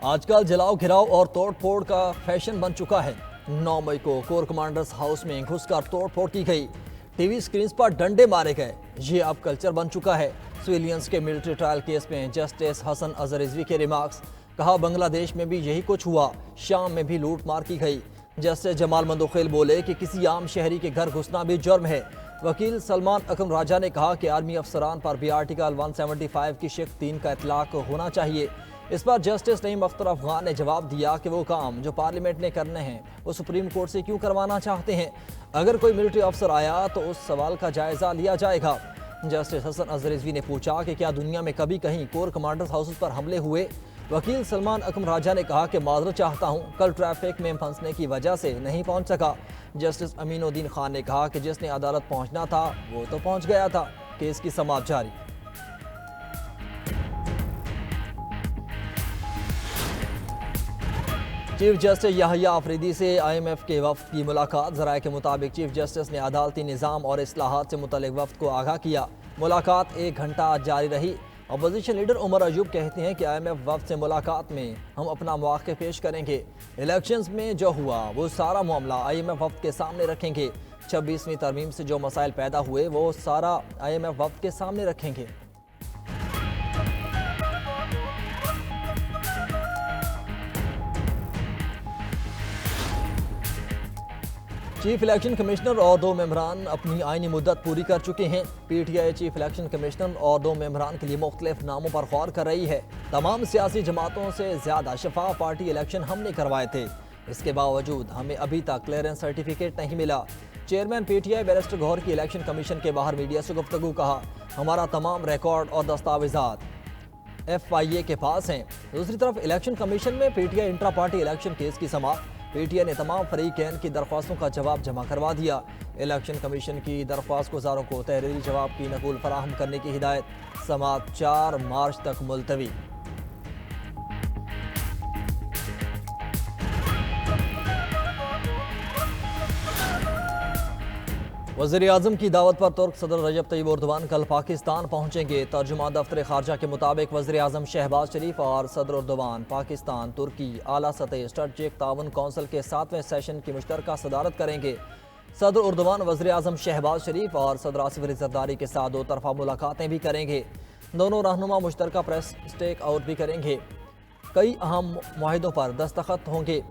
आजकल जलाओ घिराव और तोड़फोड़ का फैशन बन चुका है। 9 मई को कोर कमांडर्स हाउस में घुसकर तोड़फोड़ की गई, टीवी स्क्रीन पर डंडे मारे गए। ये अब कल्चर बन चुका है। सिविलियंस के मिलिट्री ट्रायल केस में जस्टिस हसन अजहर रिजवी के रिमार्क्स, कहा बांग्लादेश में भी यही कुछ हुआ, शाम में भी लूट मार की गई। जस्टिस जमाल मंदोखेल बोले कि किसी आम शहरी के घर घुसना भी जुर्म है। वकील सलमान अकरम राजा ने कहा कि आर्मी अफसरान पर भी आर्टिकल 175 की शिक 3 का इतलाक होना चाहिए। इस पर जस्टिस नईम अख्तर अफगान ने जवाब दिया कि वो काम जो पार्लियामेंट ने करने हैं वो सुप्रीम कोर्ट से क्यों करवाना चाहते हैं। अगर कोई मिलिट्री अफसर आया तो उस सवाल का जायजा लिया जाएगा। जस्टिस हसन अजहर रिजवी ने पूछा कि क्या दुनिया में कभी कहीं कोर कमांडर्स हाउस पर हमले हुए। वकील सलमान अकरम राजा ने कहा कि माजरत चाहता हूं, कल ट्रैफिक में फंसने की वजह से नहीं पहुंच सका। जस्टिस अमीनुद्दीन खान ने कहा कि जिसने अदालत पहुंचना था वो तो पहुंच गया था। केस की समाअत जारी। चीफ जस्टिस याहिया अफरीदी से IMF के वफ्द की मुलाकात। ज़राए के मुताबिक चीफ जस्टिस ने अदालती निज़ाम और इस्लाहात से मुतल्लिक वफ्द को आगाह किया। मुलाकात 1 घंटा जारी रही। अपोजिशन लीडर उमर अयूब कहते हैं कि IMF वफ्द से मुलाकात में हम अपना मौक़िफ़ पेश करेंगे। इलेक्शंस में जो हुआ वो सारा मामला IMF वफ्द के सामने रखेंगे। 26वीं तरमीम से जो मसाइल पैदा हुए वो सारा IMF वफ्द के सामने रखेंगे। चीफ इलेक्शन कमिश्नर और 2 मेंबरान अपनी आईनी मुद्दत पूरी कर चुके हैं। PTI चीफ इलेक्शन कमिश्नर और 2 मेंबरान के लिए मुख्तलिफ नामों पर गौर कर रही है। तमाम सियासी जमातों से ज़्यादा शफाफ पार्टी इलेक्शन हमने करवाए थे, इसके बावजूद हमें अभी तक क्लियरेंस सर्टिफिकेट नहीं मिला। चेयरमैन PTI बैरिस्टर गौहर की इलेक्शन कमीशन के बाहर मीडिया से गुफ्तगू, कहा हमारा तमाम रिकॉर्ड और दस्तावेजात FIA के पास हैं। दूसरी तरफ इलेक्शन कमीशन में PTI intra party election case की समाअत। PTI ने तमाम फरीकैन की दरख्वास्तों का जवाब जमा करवा दिया। इलेक्शन कमीशन की दरख्वास्त गुजारों को तहरीरी जवाब की नकूल फराहम करने की हिदायत। समाअत 4 मार्च तक मुलतवी। वज़ीर-ए-आज़म की दावत पर तुर्क सदर रजब तैयब एर्दोगान कल पाकिस्तान पहुंचेंगे। तर्जुमान दफ्तर खारजा के मुताबिक वज़ीर-ए-आज़म शहबाज शरीफ और सदर एर्दोगान पाकिस्तान तुर्की आला सतह स्ट्रेटेजिक ताउन कौंसिल के 7वें सेशन की मुश्तरका सदारत करेंगे। सदर एर्दोगान वज़ीर-ए-आज़म शहबाज शरीफ और सदर आसिफ अली ज़रदारी के साथ 2 तरफ़ा मुलाकातें भी करेंगे। दोनों रहनुमा मुश्तरका प्रेस स्टेक आउट भी करेंगे। कई अहम मुआहिदों पर दस्तखत होंगे।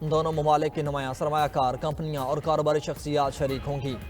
दोनों ममालिक के नुमाया सरमायाकार कंपनियाँ और कारोबारी शख्सियात शरीक होंगी।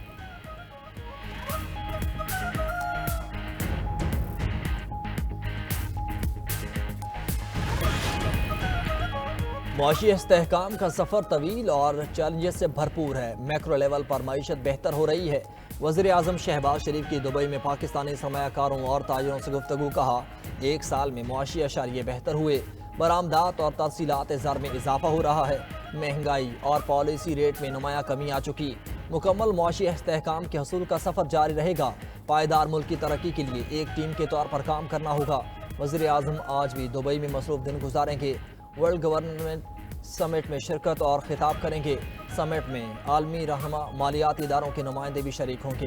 मुआशी इस्तेहकाम का सफ़र तवील और चैलेंजेस से भरपूर है। मैक्रो लेवल पर मईशत बेहतर हो रही है। वज़ीर-ए-आज़म शहबाज शरीफ की दुबई में पाकिस्तानी सरमायाकारों और ताजिरों से गुफ्तगू, कहा 1 साल में मुआशी अशारिये बेहतर हुए। बरामदात और तरसीलात ज़र में इजाफा हो रहा है। महंगाई और पॉलिसी रेट में नुमाया कमी आ चुकी। मुकम्मल मुआशी इस्तेहकाम के हसूल का सफ़र जारी रहेगा। पायदार मुल्क की तरक्की के लिए एक टीम के तौर पर काम करना होगा। वज़ीर-ए-आज़म आज भी दुबई में मसरूफ दिन गुजारेंगे। वर्ल्ड गवर्नमेंट समिट में शिरकत और खिताब करेंगे। समिट में आलमी रहनुमा मालियाती इदारों के नुमाइंदे भी शरीक होंगे।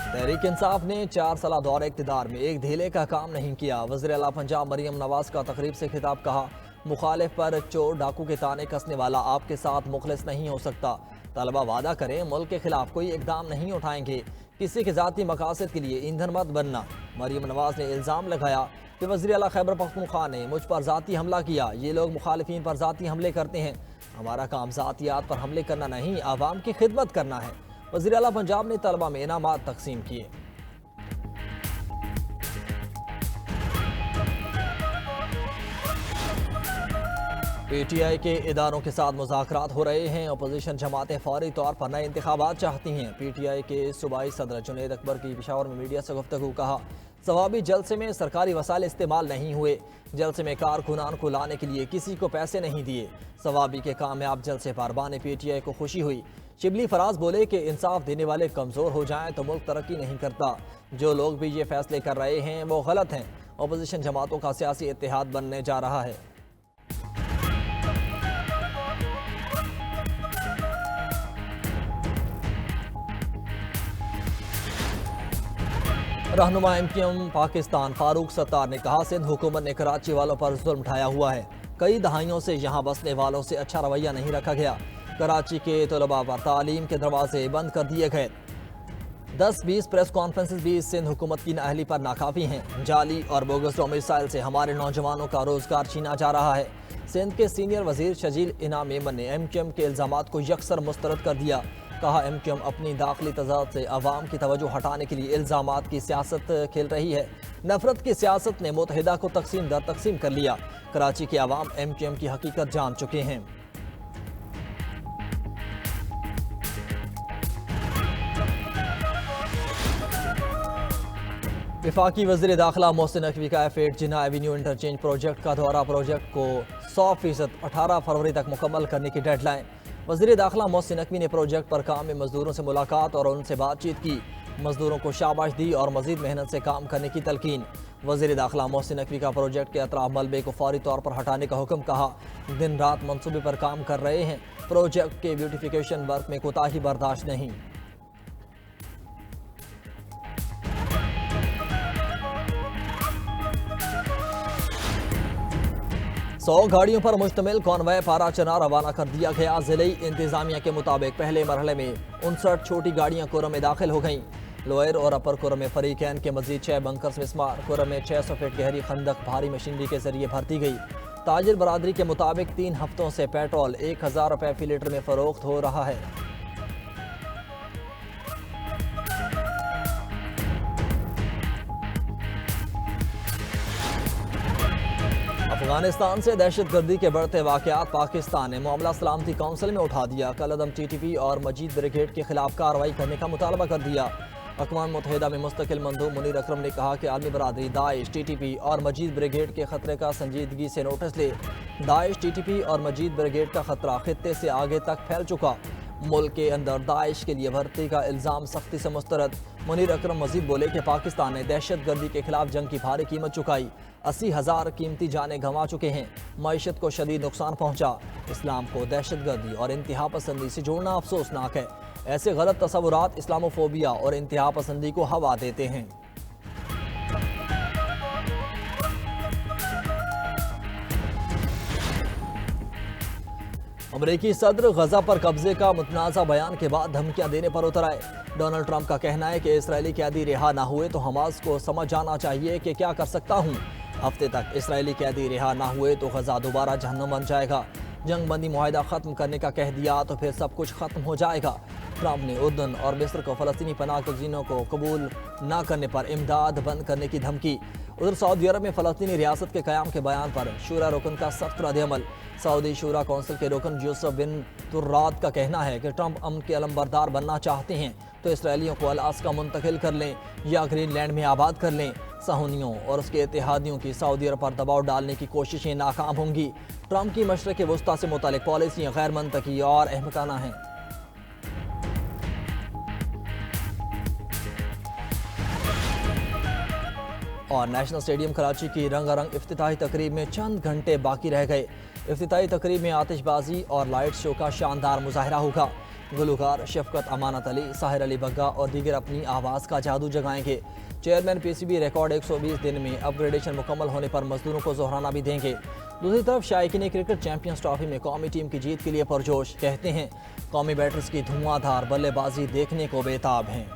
तहरीक इंसाफ ने 4 साल दौर इक़्तिदार में एक ढीले का काम नहीं किया। वज़ीर आला पंजाब मरियम नवाज का तकरीब से खिताब, कहा मुखालिफ पर चोर डाकू के ताने कसने वाला आपके साथ मुखलिस नहीं हो सकता। तलबा वादा करें मुल्क के खिलाफ कोई इकदाम नहीं उठाएंगे। किसी के ज़ाती मकासद के लिए ईंधन मत बनना। मरियम नवाज ने इल्ज़ाम लगाया कि वज़ीर आला खैबर पख्तूनख्वा ने मुझ पर ज़ाती हमला किया। ये लोग मुखालिफिन पर ज़ाती हमले करते हैं। हमारा काम ज़ातियात पर हमले करना नहीं, आवाम की खिदमत करना है। वज़ीर आला पंजाब ने तलबा में इनामात तकसीम किए। PTI के इदारों के साथ मुज़ाकरात हो रहे हैं। अपोजिशन जमातें फौरी तौर पर नए इंतखाबात चाहती हैं। PTI के सूबाई सदर जुनैद अकबर की पेशावर में मीडिया से गुफ्तगू, कहा सवाबी जलसे में सरकारी वसाइल इस्तेमाल नहीं हुए। जलसे में कारकुनान को लाने के लिए किसी को पैसे नहीं दिए। सवाबी के कामयाब जलसे पर बाने PTI को खुशी हुई। शिबली फराज बोले कि इंसाफ देने वाले कमज़ोर हो जाएं तो मुल्क तरक्की नहीं करता। जो लोग भी ये फैसले कर रहे हैं वो गलत हैं। अपोजिशन जमातों का सियासी इत्तेहाद बनने जा रहा है। रहनुमा एमक्यूएम पाकिस्तान फारूक सत्तार ने कहा, सिंध हुकूमत ने कराची वालों पर जुल्म उठाया हुआ है। कई दहाइयों से यहाँ बसने वालों से अच्छा रवैया नहीं रखा गया। कराची के तलबा पर तालीम के दरवाजे बंद कर दिए गए। 10-20 प्रेस कॉन्फ्रेंसेस भी सिंध हुकूमत की नाअहली पर नाकाफी हैं। जाली और बोगस डोमिसाइल से हमारे नौजवानों का रोजगार छीना जा रहा है। सिंध के सीनियर वजीर शजील इनाम मेमन ने एमक्यूएम के इल्जामात को यकसर मुस्तरद कर दिया। कहा, एमक्यूएम अपनी दाखिली तजाद से अवाम की तवज्जो हटाने के लिए इल्जामात की सियासत खेल रही है। नफरत की सियासत ने मुतहिदा को तकसीम दर तकसीम कर लिया। कराची के अवाम एमक्यूएम की हकीकत जान चुके हैं। वफाकी वज़ीर दाखिला मोहसिन नकवी का F8 जिन्ना एवेन्यू इंटरचेंज प्रोजेक्ट का दौरा। प्रोजेक्ट को 100% 18 फरवरी तक मुकम्मल करने की डेडलाइन। वज़ीर दाखिला मोहसिन नकवी ने प्रोजेक्ट पर काम में मजदूरों से मुलाकात और उनसे बातचीत की। मजदूरों को शाबाश दी और मजीद मेहनत से काम करने की तलकीन। वज़ीर दाखिला मोहसिन नकवी का प्रोजेक्ट के अतराफ मलबे को फौरी तौर पर हटाने का हुक्म। कहा, दिन रात मनसूबे पर काम कर रहे हैं। प्रोजेक्ट के ब्यूटिफिकेशन वर्क में कोताही बर्दाश्त नहीं। 100 गाड़ियों पर मुश्तमिल कॉन्वॉय पाराचना रवाना कर दिया गया। जिले इंतजामिया के मुताबिक पहले मरहले में 59 छोटी गाड़ियां कुरम में दाखिल हो गईं। लोअर और अपर कुरम में फरीकैन के मजीद 6 बंकर्स मिसमार। कुरम में 600 फीट गहरी खंदक भारी मशीनरी के जरिए भरती गई। ताजिर बरादरी के मुताबिक 3 हफ्तों से पेट्रोल 1000 रुपये फी लीटर में फरोख्त हो रहा है। अफगानिस्तान से दहशतगर्दी के बढ़ते वाक़यात। पाकिस्तान ने मामला सलामती काउंसिल में उठा दिया। कलअदम TTP और मजीद ब्रिगेड के खिलाफ कार्रवाई करने का मुतालबा कर दिया। अक़वाम मुत्तहिदा में मुस्तकिल मंदूब मुनीर अकरम ने कहा कि आलमी बरादरी दाइश, TTP और मजीद ब्रिगेड के खतरे का संजीदगी से नोटिस ले। दाइश, TTP और मजीद ब्रिगेड का खतरा खित्ते से आगे तक फैल चुका। मुल्क के अंदर दाइश के लिए भर्ती का इल्ज़ाम सख्ती से मुस्तरद। मुनीर अकरम मजीद बोले कि पाकिस्तान ने दहशतगर्दी के खिलाफ जंग की भारी कीमत चुकाई। 80,000 कीमती जानें गंवा चुके हैं। मईशत को शदीद नुकसान पहुंचा। इस्लाम को दहशतगर्दी और इंतहा पसंदी से जोड़ना अफसोसनाक है। ऐसे गलत तस्वुरात इस्लामोफोबिया और इंतहा पसंदी को हवा देते हैं। अमरीकी सदर गजा पर कब्जे का मुतनाज़ा बयान के बाद धमकियां देने पर उतर आए। डोनाल्ड ट्रंप का कहना है कि इसराइली कैदी रिहा ना हुए तो हमास को समझ जाना चाहिए कि क्या कर सकता हूं। हफ्ते तक इसराइली कैदी रिहा ना हुए तो गजा दोबारा जहन्नुम बन जाएगा। जंग बंदी मुआहिदा खत्म करने का कह दिया तो फिर सब कुछ खत्म हो जाएगा। ट्रंप ने उर्दन और मिस्र को फ़लस्तीनी पनाह गुज़ीरों को कबूल न करने पर इमदाद बंद करने की धमकी। उधर सऊदी अरब में फ़लस्तीनी रियासत के क़याम के बयान पर शूरा रुकन का सख्त रद्द-ए-अमल। सऊदी शूरा कौंसिल के रुकन यूसुफ बिन तुर्रात का कहना है कि ट्रंप अमन के अलमबरदार बनना चाहते हैं तो इसराइलियों को अलास्का मुंतकिल कर लें या ग्रीनलैंड में आबाद कर लें। सहूनियों और उसके इत्तेहादियों की सऊदी अरब पर दबाव डालने की कोशिशें नाकाम होंगी। ट्रंप की मशरक़ वुस्ता से मुतालिक पॉलिसियाँ गैर मंतकी और अहमकाना हैं। और नेशनल स्टेडियम कराची की रंगारंग इफ्तिताही तकरीब में चंद घंटे बाकी रह गए। इफ्तिताही तकरीब में आतिशबाजी और लाइट शो का शानदार मुजाहरा होगा। गुलकार शफकत अमानत अली, साहिर अली बग्गा और दीगर अपनी आवाज़ का जादू जगाएंगे। चेयरमैन PCB रिकॉर्ड 120 दिन में अपग्रेडेशन मुकम्मल होने पर मजदूरों को जोहराना भी देंगे। दूसरी तरफ शायकीन क्रिकेट चैंपियंस ट्रॉफी में कौमी टीम की जीत के लिए पुरजोश। कहते हैं कौमी बैटर्स की धुआंधार बल्लेबाजी देखने को बेताब हैं।